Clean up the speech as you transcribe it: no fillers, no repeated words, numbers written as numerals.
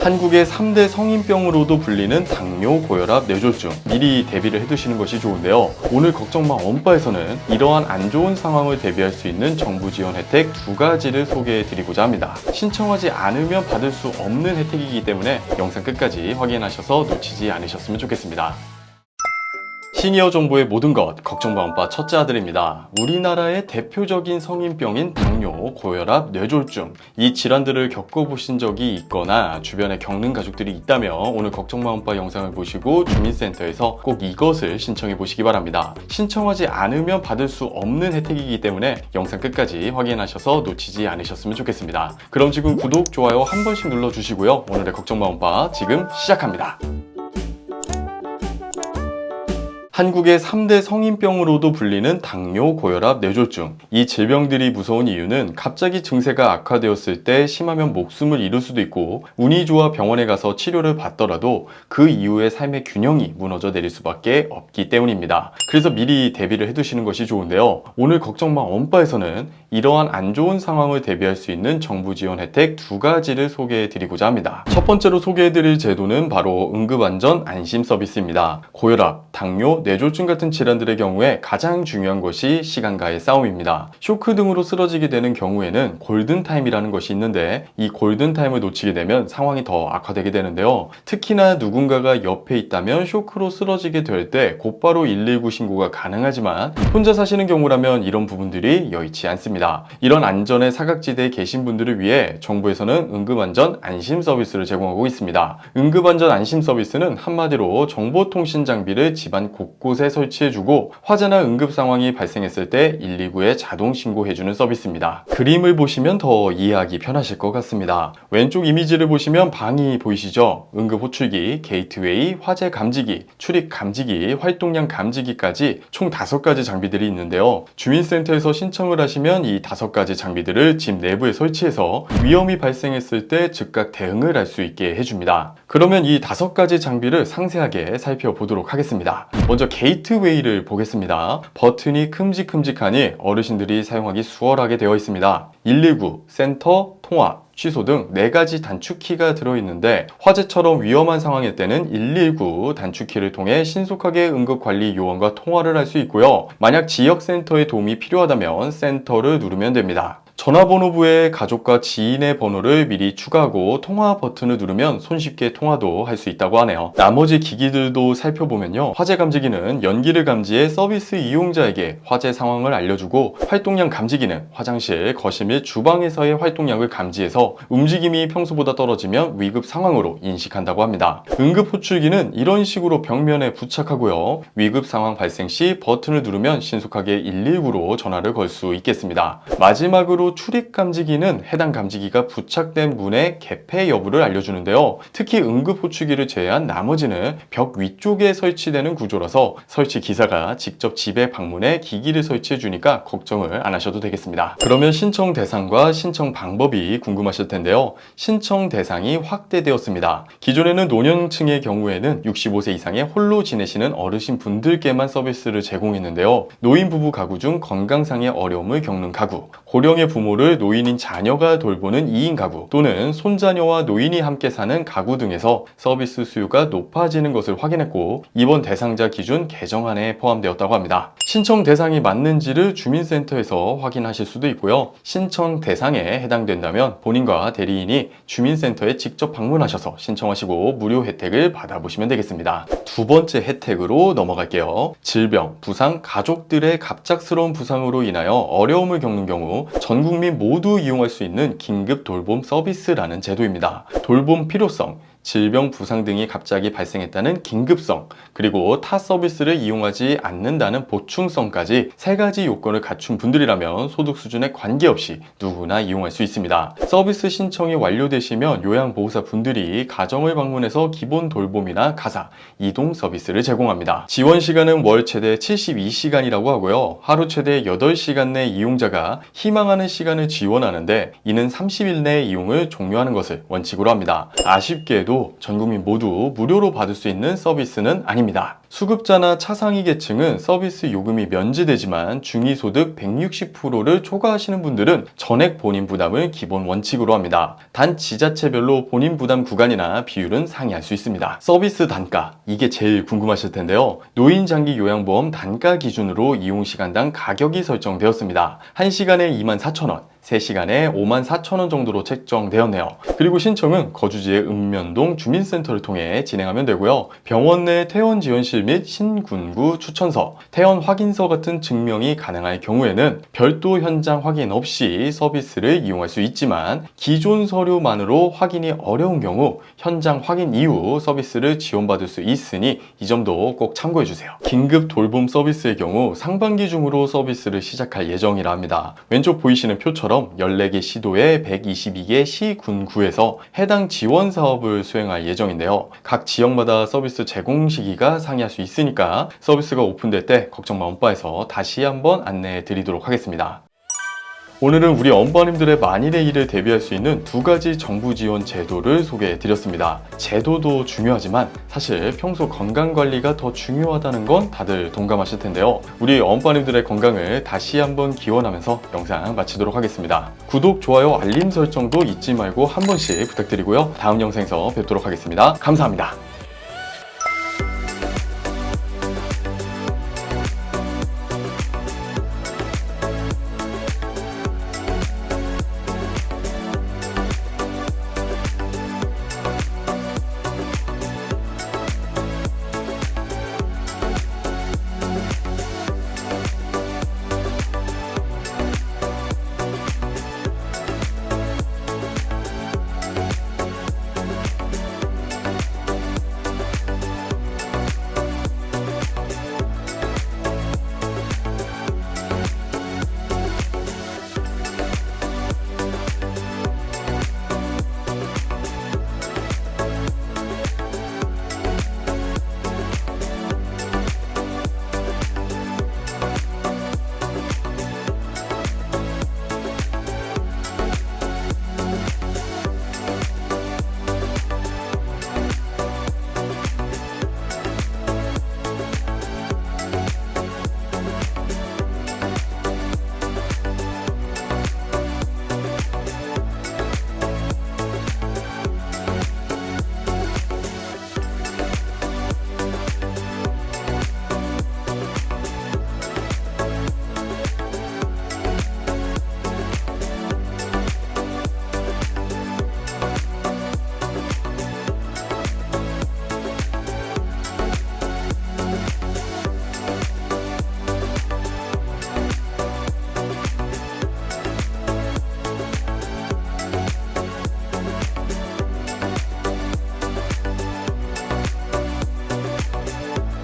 한국의 3대 성인병으로도 불리는 당뇨, 고혈압, 뇌졸중, 미리 대비를 해두시는 것이 좋은데요. 오늘 걱정마 엄빠에서는 이러한 안 좋은 상황을 대비할 수 있는 정부 지원 혜택 2가지를 소개해 드리고자 합니다. 신청하지 않으면 받을 수 없는 혜택이기 때문에 영상 끝까지 확인하셔서 놓치지 않으셨으면 좋겠습니다. 시니어 정보의 모든 것, 걱정마 엄빠 첫째 아들입니다. 우리나라의 대표적인 성인병인 당뇨, 고혈압, 뇌졸중, 이 질환들을 겪어보신 적이 있거나 주변에 겪는 가족들이 있다면 오늘 걱정마 엄빠 영상을 보시고 주민센터에서 꼭 이것을 신청해 보시기 바랍니다. 신청하지 않으면 받을 수 없는 혜택이기 때문에 영상 끝까지 확인하셔서 놓치지 않으셨으면 좋겠습니다. 그럼 지금 구독, 좋아요 한 번씩 눌러주시고요. 오늘의 걱정마 엄빠 지금 시작합니다. 한국의 3대 성인병으로도 불리는 당뇨, 고혈압, 뇌졸중, 이 질병들이 무서운 이유는 갑자기 증세가 악화되었을 때 심하면 목숨을 잃을 수도 있고 운이 좋아 병원에 가서 치료를 받더라도 그 이후의 삶의 균형이 무너져 내릴 수밖에 없기 때문입니다. 그래서 미리 대비를 해두시는 것이 좋은데요. 오늘 걱정마 엄빠에서는 이러한 안 좋은 상황을 대비할 수 있는 정부 지원 혜택 2가지를 소개해 드리고자 합니다. 첫 번째로 소개해 드릴 제도는 바로 응급안전 안심 서비스입니다. 고혈압, 당뇨, 뇌졸중 같은 질환들의 경우에 가장 중요한 것이 시간과의 싸움입니다. 쇼크 등으로 쓰러지게 되는 경우에는 골든타임이라는 것이 있는데 이 골든타임을 놓치게 되면 상황이 더 악화되게 되는데요. 특히나 누군가가 옆에 있다면 쇼크로 쓰러지게 될 때 곧바로 119 신고가 가능하지만 혼자 사시는 경우라면 이런 부분들이 여의치 않습니다. 이런 안전의 사각지대에 계신 분들을 위해 정부에서는 응급안전 안심 서비스를 제공하고 있습니다. 응급안전 안심 서비스는 한마디로 정보통신 장비를 집안 곳곳에 설치해주고 화재나 응급 상황이 발생했을 때 119에 자동 신고해주는 서비스입니다. 그림을 보시면 더 이해하기 편하실 것 같습니다. 왼쪽 이미지를 보시면 방이 보이시죠? 응급 호출기, 게이트웨이, 화재 감지기, 출입 감지기, 활동량 감지기까지 총 5가지 장비들이 있는데요. 주민센터에서 신청을 하시면 이 5가지 장비들을 집 내부에 설치해서 위험이 발생했을 때 즉각 대응을 할 수 있게 해줍니다. 그러면 이 5가지 장비를 상세하게 살펴보도록 하겠습니다. 먼저 게이트웨이를 보겠습니다. 버튼이 큼직큼직하니 어르신들이 사용하기 수월하게 되어 있습니다. 119, 센터, 통화, 취소 등 4가지 단축키가 들어있는데 화재처럼 위험한 상황일 때는 119 단축키를 통해 신속하게 응급관리 요원과 통화를 할 수 있고요. 만약 지역센터의 도움이 필요하다면 센터를 누르면 됩니다. 전화번호부에 가족과 지인의 번호를 미리 추가하고 통화 버튼을 누르면 손쉽게 통화도 할 수 있다고 하네요. 나머지 기기들도 살펴보면요. 화재 감지기는 연기를 감지해 서비스 이용자에게 화재 상황을 알려주고 활동량 감지기는 화장실, 거실 및 주방에서의 활동량을 감지해서 움직임이 평소보다 떨어지면 위급 상황으로 인식한다고 합니다. 응급 호출기는 이런 식으로 벽면에 부착하고요. 위급 상황 발생 시 버튼을 누르면 신속하게 119로 전화를 걸 수 있겠습니다. 마지막으로 출입 감지기는 해당 감지기가 부착된 문의 개폐 여부를 알려주는데요. 특히 응급 호출기를 제외한 나머지는 벽 위쪽에 설치되는 구조라서 설치 기사가 직접 집에 방문해 기기를 설치해 주니까 걱정을 안 하셔도 되겠습니다. 그러면 신청 대상과 신청 방법이 궁금하실 텐데요. 신청 대상이 확대되었습니다. 기존에는 노년층의 경우에는 65세 이상의 홀로 지내시는 어르신 분들께만 서비스를 제공했는데요. 노인 부부 가구 중 건강상의 어려움을 겪는 가구, 고령의 부모를 노인인 자녀가 돌보는 2인 가구 또는 손자녀와 노인이 함께 사는 가구 등에서 서비스 수요가 높아지는 것을 확인했고 이번 대상자 기준 개정안에 포함되었다고 합니다. 신청 대상이 맞는지를 주민센터에서 확인하실 수도 있고요. 신청 대상에 해당된다면 본인과 대리인이 주민센터에 직접 방문하셔서 신청하시고 무료 혜택을 받아보시면 되겠습니다. 두 번째 혜택으로 넘어갈게요. 질병, 부상, 가족들의 갑작스러운 부상으로 인하여 어려움을 겪는 경우 전 국민 모두 이용할 수 있는 긴급 돌봄 서비스라는 제도입니다. 돌봄 필요성, 질병, 부상 등이 갑자기 발생했다는 긴급성, 그리고 타 서비스를 이용하지 않는다는 보충성까지 3가지 요건을 갖춘 분들이라면 소득 수준에 관계없이 누구나 이용할 수 있습니다. 서비스 신청이 완료되시면 요양보호사 분들이 가정을 방문해서 기본 돌봄이나 가사, 이동 서비스를 제공합니다. 지원 시간은 월 최대 72시간이라고 하고요. 하루 최대 8시간 내 이용자가 희망하는 시간을 지원하는데 이는 30일 내에 이용을 종료하는 것을 원칙으로 합니다. 아쉽게도 전 국민 모두 무료로 받을 수 있는 서비스는 아닙니다. 수급자나 차상위 계층은 서비스 요금이 면제되지만 중위소득 160%를 초과하시는 분들은 전액 본인 부담을 기본 원칙으로 합니다. 단 지자체별로 본인 부담 구간이나 비율은 상이할 수 있습니다. 서비스 단가, 이게 제일 궁금하실 텐데요. 노인 장기 요양보험 단가 기준으로 이용시간당 가격이 설정되었습니다. 1시간에 24,000원, 3시간에 54,000원 정도로 책정되었네요. 그리고 신청은 거주지의 읍면동 주민센터를 통해 진행하면 되고요. 병원 내 퇴원 지원실 및 신군구 추천서, 퇴원 확인서 같은 증명이 가능할 경우에는 별도 현장 확인 없이 서비스를 이용할 수 있지만 기존 서류만으로 확인이 어려운 경우 현장 확인 이후 서비스를 지원받을 수 있으니 이 점도 꼭 참고해 주세요. 긴급 돌봄 서비스의 경우 상반기 중으로 서비스를 시작할 예정이라 합니다. 왼쪽 보이시는 표처럼 14개 시도에 122개 시군구에서 해당 지원 사업을 수행할 예정인데요. 각 지역마다 서비스 제공 시기가 상이할 수 있으니까 서비스가 오픈될 때 걱정 마음바에서 다시 한번 안내해 드리도록 하겠습니다. 오늘은 우리 엄빠님들의 만일의 일을 대비할 수 있는 2가지 정부 지원 제도를 소개해 드렸습니다. 제도도 중요하지만 사실 평소 건강관리가 더 중요하다는 건 다들 동감하실 텐데요. 우리 엄빠님들의 건강을 다시 한번 기원하면서 영상 마치도록 하겠습니다. 구독, 좋아요, 알림 설정도 잊지 말고 한 번씩 부탁드리고요. 다음 영상에서 뵙도록 하겠습니다. 감사합니다.